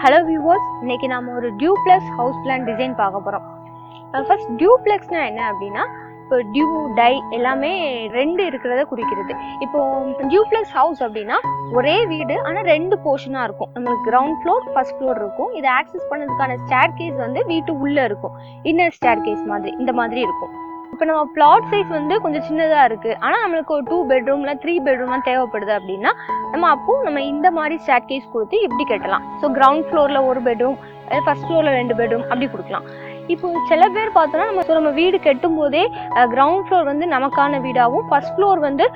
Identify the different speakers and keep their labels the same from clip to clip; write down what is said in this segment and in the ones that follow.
Speaker 1: Hello viewers, இன்னைக்கு நாம ஒரு duplex house plan design பார்க்க போறோம். First duplexனா என்ன அப்படினா இப்போ டியூ டை எல்லாமே ரெண்டு இருக்கிறத குறிக்கிறது. இப்போ duplex house அப்படினா ஒரே வீடு ஆனா ரெண்டு போர்ஷனா இருக்கும். நமக்கு கிரவுண்ட் ஃப்ளோர் ஃபர்ஸ்ட் ஃப்ளோர் இருக்கும். இத ஆக்சஸ் பண்ணதுக்கான ஸ்டேர்கேஸ் வந்து வீட்டு உள்ள இருக்கும். இன்னர் ஸ்டேர்கேஸ் மாதிரி இந்த மாதிரி இருக்கும். இப்போ நம்ம பிளாட் சைஸ் வந்து கொஞ்சம் சின்னதா இருக்கு ஆனா நம்மளுக்கு ஒரு 2 பெட்ரூம்ல 3 பெட்ரூம்லாம் தேவைப்படுது அப்படின்னா நம்ம இந்த மாதிரி ஸ்டேர்கேஸ் கொடுத்து இப்படி கட்டலாம். ஸோ கிரவுண்ட் ஃப்ளோர்ல ஒரு பெட்ரூம், ஃபர்ஸ்ட் ஃப்ளோர்ல 2 பெட்ரூம் அப்படி கொடுக்கலாம். இப்போ சில பேர் பார்த்தோம்னா நம்ம வீடு கட்டும் போதே கிரவுண்ட் ஃப்ளோர் வந்து நமக்கான வீடாகவும் ஃபர்ஸ்ட் ஃப்ளோர் வந்து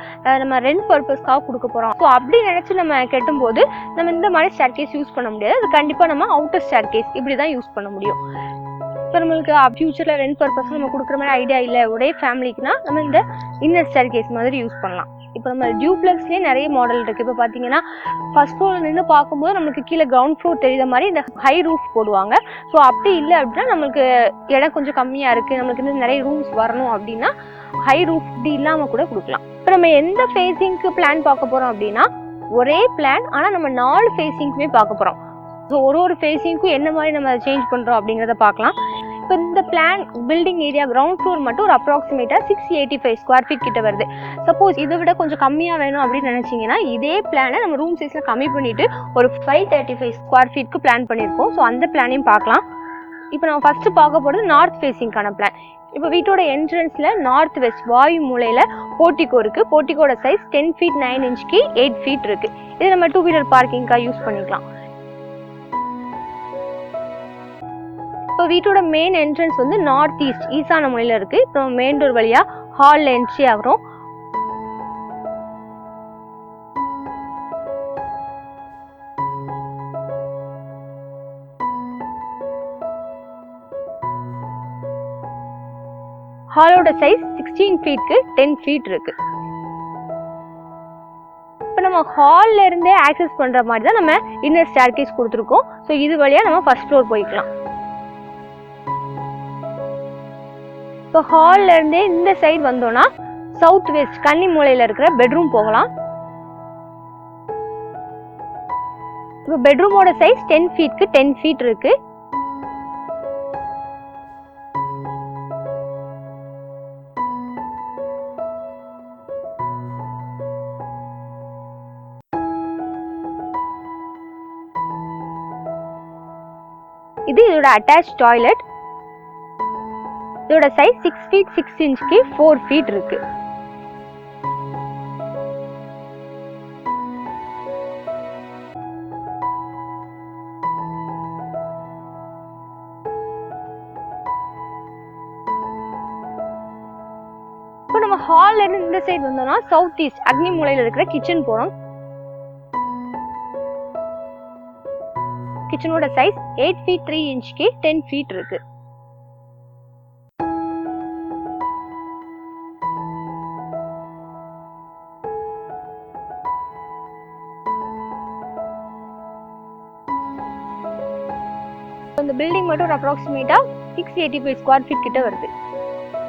Speaker 1: நம்ம ரெண்ட் பர்பஸ்க்காக கொடுக்க போறோம். ஸோ அப்படி நினைச்சு நம்ம கட்டும் போது நம்ம இந்த மாதிரி ஸ்டேர்கேஸ் யூஸ் பண்ண முடியாது. அது கண்டிப்பா நம்ம அவுட்டர் ஸ்டேர்கேஸ் இப்படி தான் யூஸ் பண்ண முடியும். இப்போ நம்மளுக்கு ஃபியூச்சர்ல ரெண்ட் பர்பஸ் நம்ம கொடுக்குற மாதிரி ஐடியா இல்லை ஒரே ஃபேமிலிக்குனா நம்ம இந்த இன்னர் ஸ்டேர்கேஸ் மாதிரி யூஸ் பண்ணலாம். இப்போ நம்ம டியூப்ளெக்ஸ்லேயே நிறைய மாடல் இருக்குது. இப்போ பார்த்தீங்கன்னா ஃபர்ஸ்ட் ஃப்ளோரில் நின்று பார்க்கும்போது நம்மளுக்கு கீழே கிரவுண்ட் ஃப்ளோர் தெரியுற மாதிரி இந்த ஹை ரூஃப் போடுவாங்க. ஸோ அப்படி இல்லை அப்படின்னா நம்மளுக்கு இடம் கொஞ்சம் கம்மியாக இருக்குது, நம்மளுக்கு இன்னும் நிறைய ரூம்ஸ் வரணும் அப்படின்னா ஹை ரூஃப் இப்படி இல்லாமல் கூட கொடுக்கலாம். இப்போ நம்ம எந்த ஃபேஸிங்க்கு பிளான் பார்க்க போகிறோம் அப்படின்னா ஒரே பிளான் ஆனால் நம்ம 4 ஃபேஸிங்க்குமே பார்க்க போகிறோம். ஸோ ஒரு ஃபேஸிங்க்கும் என்ன மாதிரி நம்ம சேஞ்ச் பண்ணுறோம் அப்படிங்கிறத பார்க்கலாம். இப்போ இந்த plan building area ground floor மட்டும் ஒரு அப்ராக்சிமேட்டாக 685 ஸ்கொயர் ஃபீட் கிட்ட வருது. சப்போஸ் இதை விட கொஞ்சம் கம்மியாக வேணும் அப்படின்னு நினச்சிங்கன்னா இதே பிளானை நம்ம ரூம் சைஸில் கம்மி பண்ணிவிட்டு ஒரு 535 ஸ்கொயர் ஃபீட்க்கு பிளான் பண்ணியிருக்கோம். ஸோ அந்த பிளானையும் பார்க்கலாம். இப்போ நம்ம ஃபஸ்ட்டு பார்க்க போகிறது நார்த் ஃபேஸிங்கான பிளான். இப்போ வீட்டோட என்ட்ரன்ஸில் நார்த் வெஸ்ட் வாயு மூலையில் போர்ட்டிகோ இருக்குது. போர்ட்டிகோட சைஸ் 10 ஃபீட் 9 இன்ச்சுக்கு 8 ஃபீட் இருக்குது. இது நம்ம 2 வீலர் பார்க்கிங்காக யூஸ் பண்ணிக்கலாம். இப்போ வீட்டோட மெயின் என்ட்ரன்ஸ் வந்து நார்த் ஈஸ்ட் ஈசான மூலையில் இருக்குது. இப்போ மெயின் டோர் வழியாக ஹாலில் என்ட்ரி ஆகிறோம். ஹாலோட சைஸ் 16 ஃபீட்க்கு 10 ஃபீட் இருக்கு. இப்போ நம்ம ஹால்ல இருந்தே ஆக்சஸ் பண்ற மாதிரி தான் நம்ம இன்னர் ஸ்டேர்கேஸ் கொடுத்துருக்கோம். ஸோ இது வழியா நம்ம ஃபர்ஸ்ட் ஃப்ளோர் போய்க்கலாம். இப்போ ஹால்ல இருந்தே இந்த சைடு வந்தோம்னா சவுத் வெஸ்ட் கன்னி மூலையில இருக்கிற பெட்ரூம் போகலாம். இப்போ பெட்ரூமோட சைஸ் 10 ஃபீட்க்கு 10 ஃபீட் இருக்கு. இது இதோட அட்டாச் டாய்லெட். இதோட சைஸ் 6 ஃபீட் 6 இன்ச்சுக்கு 4 ஃபீட் இருக்கு. இப்போ நம்ம ஹால்ல இருந்து இந்த சைடு வந்தோம்னா சவுத் ஈஸ்ட் அக்னி மூலையில இருக்கிற கிச்சன் போறோம். கிச்சனோட சைஸ் 8 ஃபீட் 3 இன்ச்சுக்கு 10 ஃபீட் இருக்கு. இந்த பில்டிங் மட்டும் ஒரு அப்ராக்சிமேட்டா 685 ஸ்கொயர் ஃபீட் கிட்ட வருது.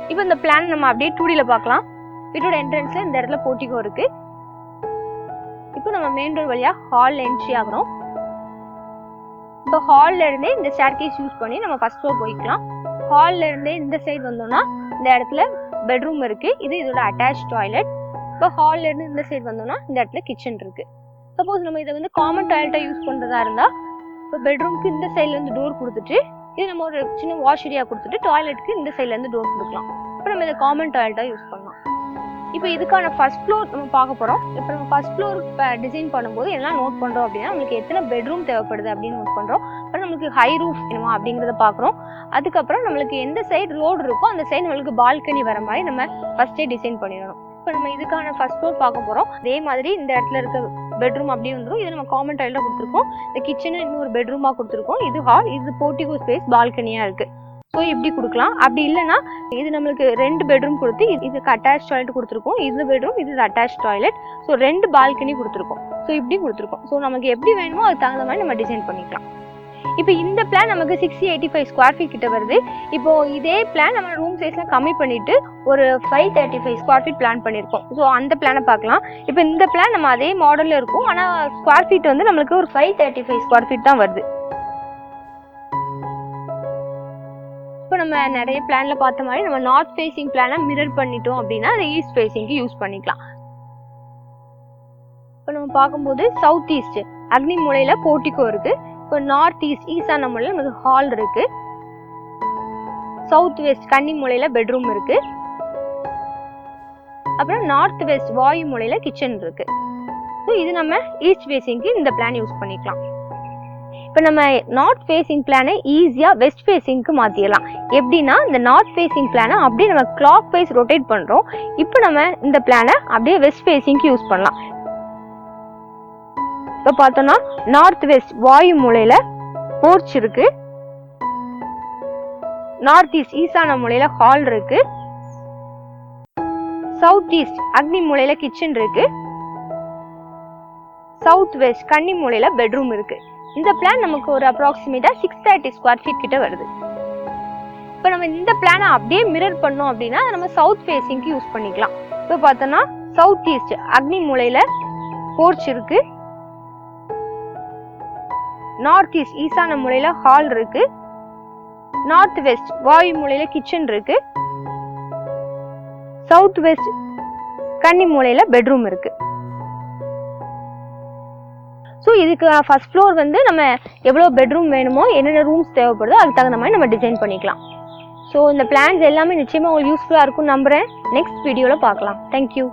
Speaker 1: இப்போ இந்த பிளான் நம்ம அப்படியே 2Dல பார்க்கலாம். வீட்டோட என்ட்ரன்ஸ்ல இந்த இடத்துல போர்ட்டிகோ இருக்கு. இப்போ நம்ம மெயின் டோர் வழியா ஹால் என்ட்ரி ஆகிறோம். இப்போ ஹால்ல இருந்தே இந்த ஸ்டேர்கேஸ் யூஸ் பண்ணி நம்ம ஃபர்ஸ்ட் ஃப்ளோர் போய்க்கலாம். ஹால்ல இருந்தே இந்த சைடு வந்தோம்னா இந்த இடத்துல பெட்ரூம் இருக்கு. இது இதோட அட்டாச் டாய்லெட். இப்போ ஹால்ல இருந்து இந்த சைடு வந்தோம்னா இந்த இடத்துல கிச்சன் இருக்கு. சப்போஸ் நம்ம இதை வந்து காமன் டாய்லெட்டா யூஸ் பண்றதா இருந்தா இப்போ பெட்ரூம்க்கு இந்த சைட்ல இருந்து டோர் கொடுத்துட்டு இது நம்ம ஒரு சின்ன வாஷ் ஏரியா கொடுத்துட்டு டாய்லெட்டுக்கு இந்த சைட்ல இருந்து டோர் கொடுக்கலாம். இப்போ நம்ம இதை காமன் டாய்லெட்டா யூஸ் பண்ணலாம். இப்போ இதுக்கான ஃபர்ஸ்ட் ஃப்ளோர் நம்ம பார்க்க போறோம். இப்போ நம்ம ஃபர்ஸ்ட் ஃப்ளோர் டிசைன் பண்ணும்போது எல்லாம் நோட் பண்றோம் அப்படின்னா நம்மளுக்கு எத்தனை பெட்ரூம் தேவைப்படுது அப்படின்னு நோட் பண்றோம். அப்புறம் நம்மளுக்கு ஹை ரூஃப் வேணுமா அப்படிங்கிறத பார்க்குறோம். அதுக்கப்புறம் நம்மளுக்கு எந்த சைடு ரோடு இருக்கோ அந்த சைடு நம்மளுக்கு பால்கனி வர மாதிரி நம்ம ஃபர்ஸ்டே டிசைன் பண்ணிடணும். இப்போ நம்ம இதுக்கான ஃபர்ஸ்ட் ஃப்ளோர் பார்க்க போறோம். அதே மாதிரி இந்த இடத்துல இருக்க பெட்ரூம் அப்படியே வந்துடும். இது நம்ம காமன் டாய்லெட்டா கொடுத்துருக்கோம். இந்த கிச்சனை இன்னொரு பெட்ரூமா கொடுத்துருக்கோம். இது ஹால், இது போர்ட்டிகோ ஸ்பேஸ், பால்கனியா இருக்கு. ஸோ இப்படி கொடுக்கலாம். அப்படி இல்லைன்னா இது நம்மளுக்கு 2 பெட்ரூம் கொடுத்து இதுக்கு அட்டாச் டாய்லெட் கொடுத்துருக்கோம். இது பெட்ரூம், இது அட்டாச் டாய்லெட். ஸோ 2 பால்கனி கொடுத்துருக்கோம். ஸோ இப்படி கொடுத்துருக்கோம். ஸோ நமக்கு எப்படி வேணுமோ அதுக்கு தகுந்த மாதிரி நம்ம டிசைன் பண்ணிக்கலாம். இப்போ இந்த பிளான் நமக்கு 685 ஸ்கொயர் ஃபீட் கிட்ட வருது. இப்போ இதே பிளான் நம்ம ரூம் சைஸ்லாம் கம்மி பண்ணிட்டு ஒரு 535 ஸ்கொயர் ஃபீட் பிளான் பண்ணியிருக்கோம். ஸோ அந்த பிளானை பார்க்கலாம். இப்போ இந்த பிளான் நம்ம அதே மாடலில் இருக்கும், ஆனால் ஸ்கொயர் ஃபீட் வந்து நம்மளுக்கு ஒரு 535 ஸ்கொயர் ஃபீட் தான் வருது. நம்ம நிறைய பிளான்ல பார்த்த மாதிரி நம்ம நார்த் ஃபேசிங் பிளானை மிரர் பண்ணிட்டோம் அப்படின்னா அதை ஈஸ்ட் ஃபேசிங்க்கு யூஸ் பண்ணிக்கலாம். இப்போ நம்ம பார்க்கும்போது சவுத் ஈஸ்ட் அக்னி மூலையில போர்ட்டிகோ இருக்கு. இப்போ நார்த் ஈஸ்ட் ஈசான மூலையில நமக்கு ஹால் இருக்கு. சவுத் வெஸ்ட் கன்னி மூலையில பெட்ரூம் இருக்கு. அப்புறம் நார்த் வெஸ்ட் வாயு மூலையில கிச்சன் இருக்கு. ஸோ இது நம்ம ஈஸ்ட் ஃபேசிங்க்கு இந்த பிளான் யூஸ் பண்ணிக்கலாம். இப்போ நம்ம நார்த் ஃபேசிங் பிளானை ஈஸியாக வெஸ்ட் ஃபேசிங்க்கு மாற்றிடலாம். எப்படின்னா இந்த நார்த் ஃபேசிங் பிளானை அப்படியே நம்ம கிளாக் வைஸ் ரொட்டேட் பண்ணுறோம். இப்போ நம்ம இந்த பிளானை அப்படியே வெஸ்ட் ஃபேசிங்க்கு யூஸ் பண்ணலாம். இப்போ பார்த்தோம்னா நார்த் வெஸ்ட் வாயு மூலையில போர்ச் இருக்கு. நார்த் ஈஸ்ட் ஈசான மூலையில ஹால் இருக்கு. சவுத் ஈஸ்ட் அக்னி மூலையில கிச்சன் இருக்கு. சவுத் வெஸ்ட் கன்னி மூலையில பெட்ரூம் இருக்கு. இந்த பிளான் நமக்கு ஒரு அப்ராக்சிமேட்டா 630 ஸ்கொயர் ஃபீட் கிட்ட வருது. இப்போ நம்ம இந்த பிளானை அப்படியே மிரர் பண்ணோம் அப்படின்னா நம்ம சவுத் ஃபேசிங்க்கு யூஸ் பண்ணிக்கலாம். இப்போ பார்த்தோம்னா சவுத் ஈஸ்ட் அக்னி மூலையில போர்ச் இருக்கு. நார்த் ஈஸ்ட் ஈசான மூலையில ஹால் இருக்கு. நார்த் வெஸ்ட் வாயு மூலையில கிச்சன் இருக்கு. சவுத் வெஸ்ட் கன்னி மூலையில பெட்ரூம் இருக்கு. ஸோ இதுக்கு ஃபர்ஸ்ட் ஃப்ளோர் வந்து நம்ம எவ்வளோ பெட்ரூம் வேணுமோ என்னென்ன ரூம்ஸ் தேவைப்படுதோ அதுக்கு தகுந்த மாதிரி நம்ம டிசைன் பண்ணிக்கலாம். ஸோ இந்த பிளான்ஸ் எல்லாமே நிச்சயமாக உங்களுக்கு யூஸ்ஃபுல்லாக இருக்கும்னு நம்புகிறேன். நெக்ஸ்ட் வீடியோவில் பார்க்கலாம். தேங்க்யூ.